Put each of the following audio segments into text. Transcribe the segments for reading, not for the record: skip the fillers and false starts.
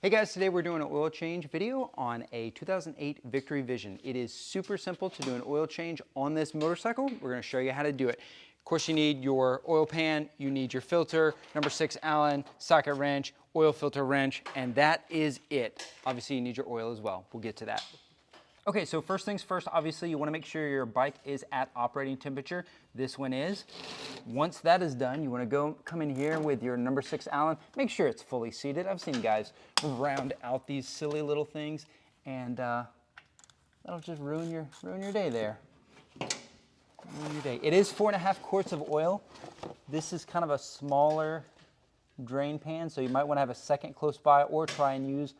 Hey guys, today we're doing an oil change video on a 2008 Victory Vision. It is super simple to do an oil change on this motorcycle. We're going to show you how to do it. Of course, you need your oil pan, you need your filter, number 6 Allen, socket wrench, oil filter wrench, and that is it. Obviously, you need your oil as well. We'll get to that. Okay, so first things first, obviously you want to make sure your bike is at operating temperature. This one is. Once that is done, you want to come in here with your number 6 Allen. Make sure it's fully seated. I've seen guys round out these silly little things, and that'll just ruin your day there. Ruin your day. It is 4.5 quarts of oil. This is kind of a smaller drain pan, so you might want to have a second close by or try and use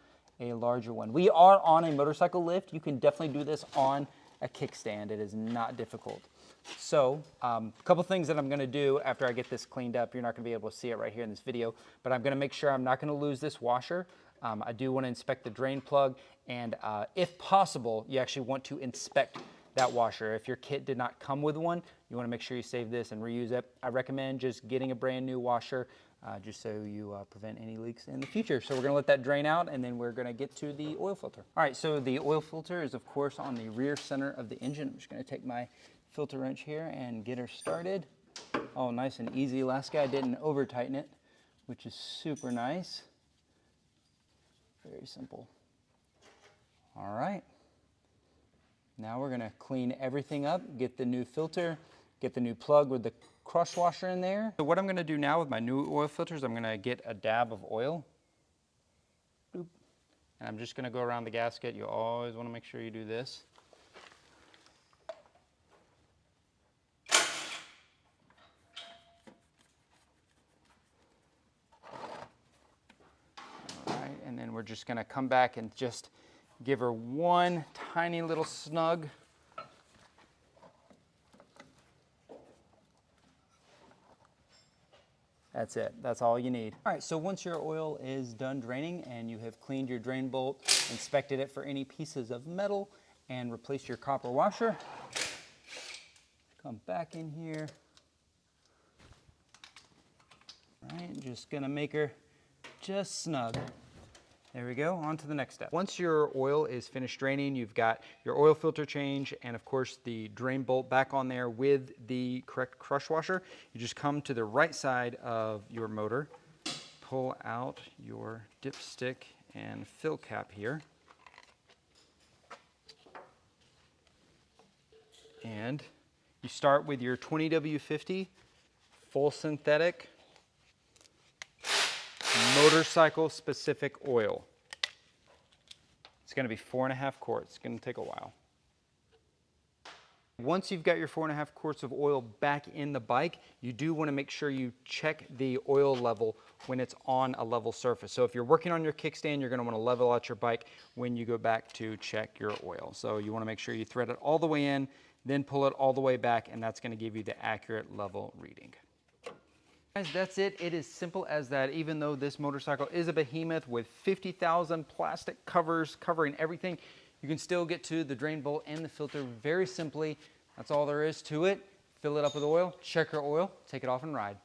a larger one. We are on a motorcycle lift. You can definitely do this on a kickstand. It is not difficult. So a couple things that I'm going to do after I get this cleaned up. You're not going to be able to see it right here in this video, but I'm going to make sure I'm not going to lose this washer. I do want to inspect the drain plug, and if possible, you actually want to inspect that washer. If your kit did not come with one, you want to make sure you save this and reuse it. I recommend just getting a brand new washer just so you prevent any leaks in the future. So we're going to let that drain out, and then we're going to get to the oil filter. All right, so the oil filter is of course on the rear center of the engine. I'm just going to take my filter wrench here and get her started. Oh, nice and easy. Last guy didn't over tighten it, which is super nice. Very simple. All right. Now we're going to clean everything up, get the new filter, get the new plug with the crush washer in there. So what I'm going to do now with my new oil filters, I'm going to get a dab of oil. Boop. And I'm just going to go around the gasket. You always want to make sure you do this. All right, and then we're just going to come back and just give her one tiny little snug. That's it. That's all you need. All right, so once your oil is done draining and you have cleaned your drain bolt, inspected it for any pieces of metal, and replaced your copper washer, come back in here. All right, just gonna make her just snug. There we go, on to the next step. Once your oil is finished draining, you've got your oil filter change and of course the drain bolt back on there with the correct crush washer. You just come to the right side of your motor, pull out your dipstick and fill cap here. And you start with your 20W50 full synthetic motorcycle specific oil. It's going to be 4.5 quarts. It's going to take a while. Once you've got your 4.5 quarts of oil back in the bike, you do want to make sure you check the oil level when it's on a level surface. So if you're working on your kickstand, you're going to want to level out your bike when you go back to check your oil. So you want to make sure you thread it all the way in, then pull it all the way back, and that's going to give you the accurate level reading. Guys, that's it. It is simple as that. Even though this motorcycle is a behemoth with 50,000 plastic covers covering everything, you can still get to the drain bolt and the filter very simply. That's all there is to it. Fill it up with oil, check your oil, take it off and ride.